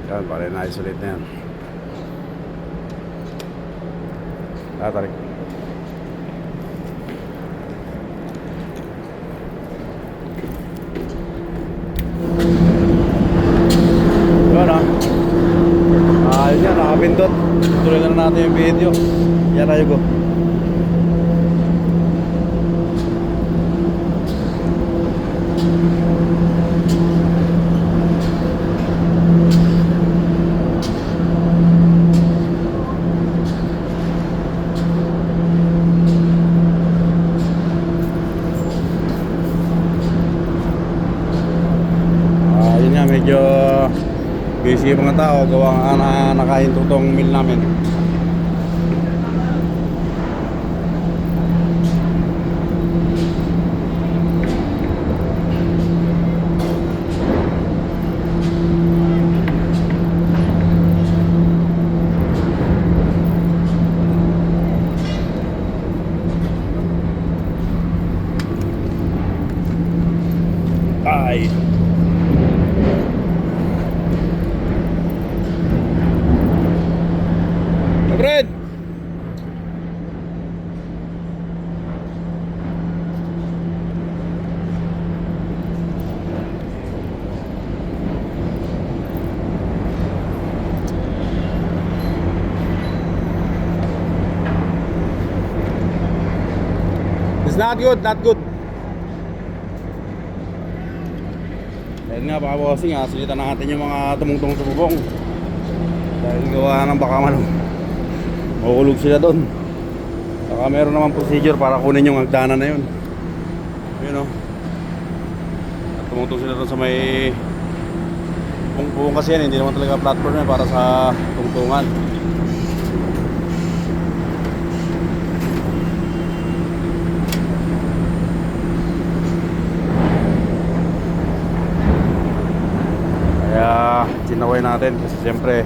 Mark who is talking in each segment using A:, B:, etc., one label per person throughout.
A: Yan, pare na-isolate na yan. Tarik. Yun ayun yan, nakapindot. Tuloy na natin yung video. Yan tayo go. Medyo busy yung mga tao gawa na nakahinto tong mill namin. Ay Fred, it's not good, not good. Dahil nga baka bossing silitan natin yung mga tumungtong sa bubong. Dahil gawa ng baka mahuhulog sila doon. Saka meron naman procedure para kunin yung hagdanan na yun. Yun At tumutong sila doon sa may buong kasi yan. Hindi naman talaga platform yan para sa tungtungan. Kaya sinaway natin kasi siyempre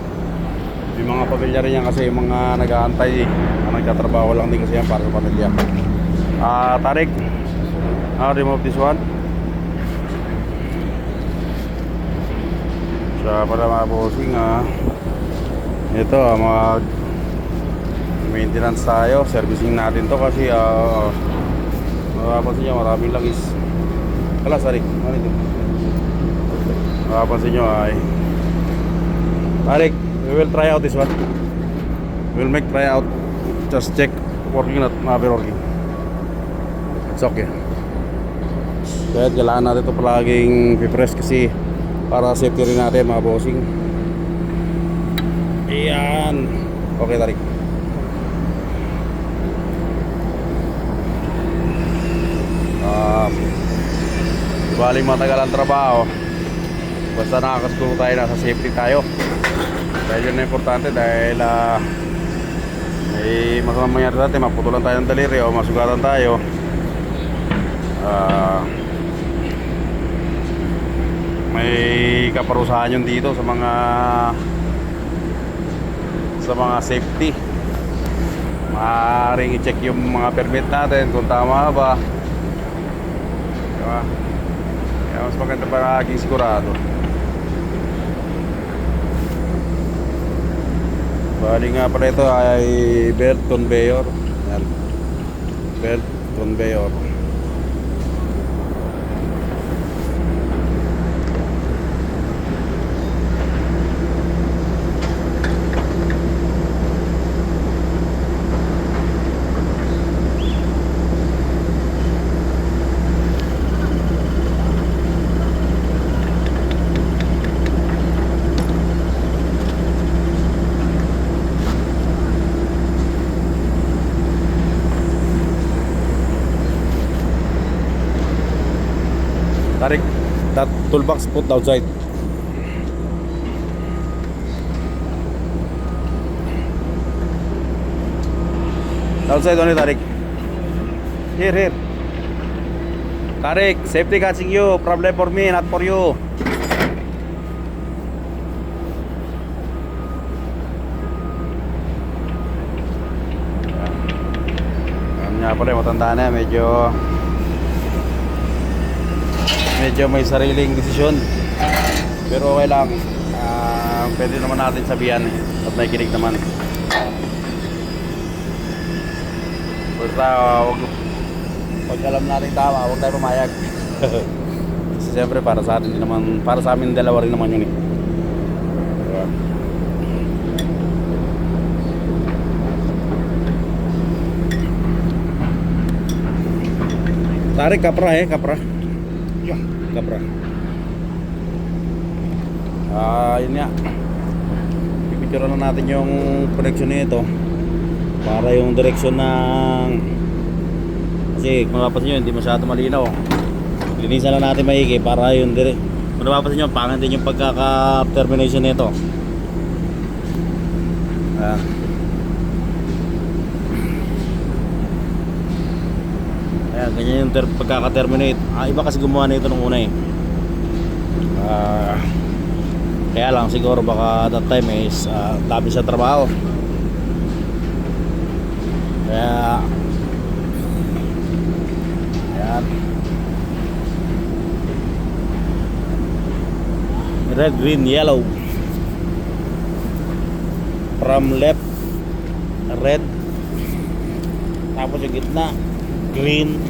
A: yung mga pamilya rin yan kasi yung mga nag-aantay nagtatrabaho lang din kasi yan para sa pamilya. Tarik, remove this one. Siya para mga bossing ito mag maintenance tayo, servicing natin to kasi mapapansin nyo maraming langis. Sorry, ano ito? Mapapansin nyo ay Tarik, we will try out this one. We'll make try out. Just check working not working. It's okay. Kaya kailangan natin ito palaging pipress kasi para safety rin natin mga bossing. Ayan. Okay, Tarik. Baling matagal ang trabaho. Basta nakakasuro tayo, nasa safety tayo. Dahil yun na importante dahil may masamang mangyari sa atin, maputulan tayo ng daliri o masugatan tayo. May kaparusahan yun dito sa mga safety. Maaaring i-check yung mga permit natin kung tama ba, diba? Kaya mas maganda para naging sigurado. Bali nga pala ito ay belt conveyor. Yan. Belt conveyor. Tarik, that toolbox put outside. Outside only, Tarik. Here. Tarik, safety catching you. Problem for me, not for you. Nga pala, matanda na, medyo may sariling desisyon pero okay lang. pwede naman natin sabihan eh. At nakikinig naman. Basta pag alam natin tama, huwag tayo pumayag. Kasi siyempre para sa atin din naman, para sa amin dalawa rin naman yun eh. Diba? Tarik kapra kapra. Yeah, kapra. Yun nga. Pipicture na natin yung connection nito para yung direction ng, kasi kung mapapansin nyo hindi masyado malinaw. Linisan lang natin maigi para yung kung mapapansin nyo pangit din yung pagkaka-termination nito. Ayan, ganyan yung pagkaka-terminate. Iba kasi gumawa nito nung una eh. Kaya lang siguro baka that time is dami sa trabaho. Kaya ayan, red, green, yellow. From left red, tapos yung gitna green,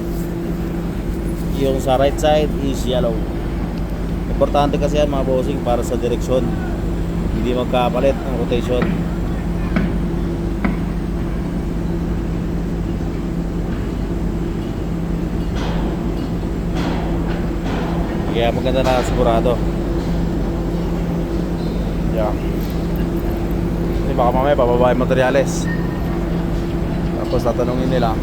A: yung sa right side is yellow. Importante kasi yan mga bossing para sa direksyon, hindi magkapalit ang rotation. Kaya maganda na sigurado. Yeah. Kasi baka mamaya bababa yung materyales, tapos tatanungin nila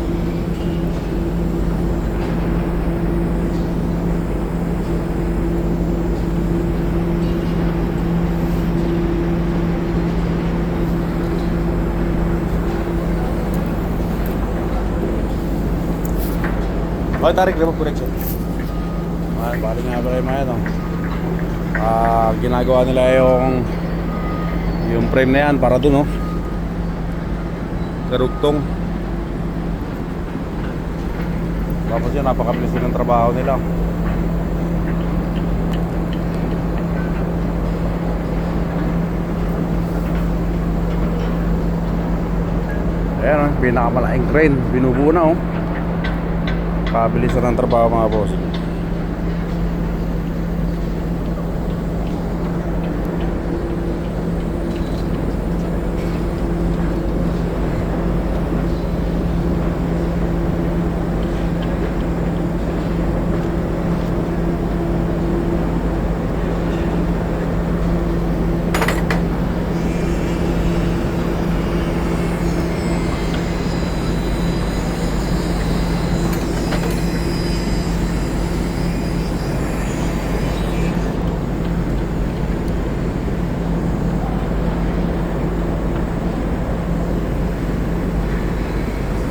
A: okay, tarik remote connection. Bali nga pala yung mga yan, ginagawa nila yung frame na yan para dun, karugtong. Tapos yun, napakabilis din ng trabaho nila. Ayan, pinakamalaking crane, binubuo na pabilisan ng trabaho mga boss.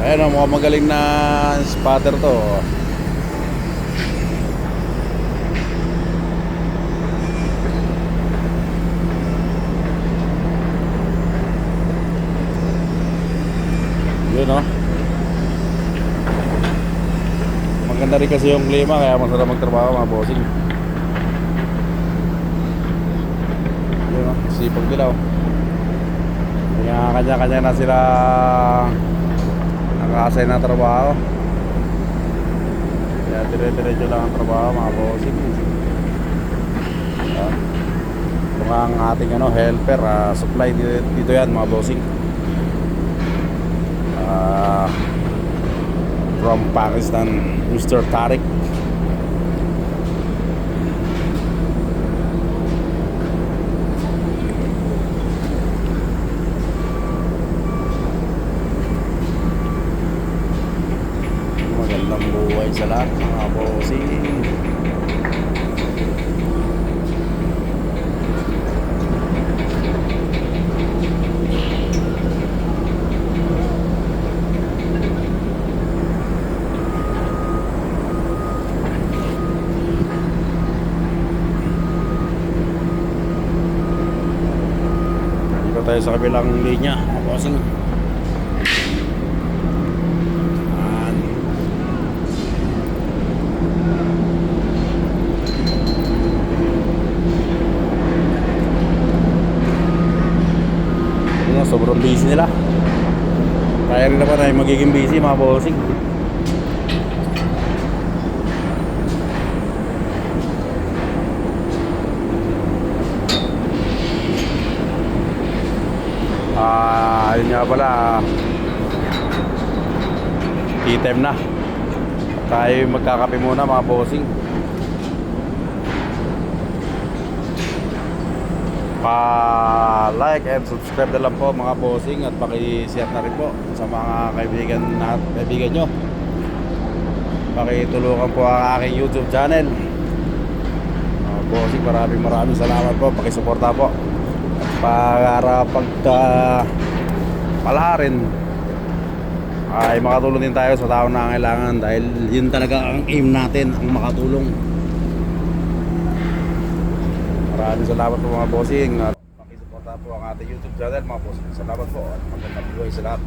A: Ayan, mukhang magaling na spotter to. Yun maganda rin kasi yung klima, kaya masarap magtrabaho mga bossing. Yun sipag nila kaya kanya-kanya na sila naka-assign na trabaho. Kaya dire-diretso lang ang trabaho mga bossing. Ito nga ang ating helper, supply dito yan mga bossing. From Pakistan, Mr. Tarik. Magandang buhay sa lahat mga bossing. Tayo sa kabilang linya mga bossing. sobrang busy nila. Kaya rin naman ay magiging busy mga bossing. Yun nga pala, tea time na. Tayo magkakape muna mga bossing. Pa-like and subscribe na lang po mga bossing. At paki-share na rin po sa mga kaibigan nyo. Pakitulungan po ang aking YouTube channel. Mga bossing, maraming salamat po. Pakisuporta po. Para palaharin ay makatulong din tayo sa tao na kailangan, dahil yun talaga ang aim natin, ang makatulong. Maraming salamat po mga bossing, at pakisuporta po ang ating YouTube channel mga bossing. Salamat po at magandang buhay sa lahat.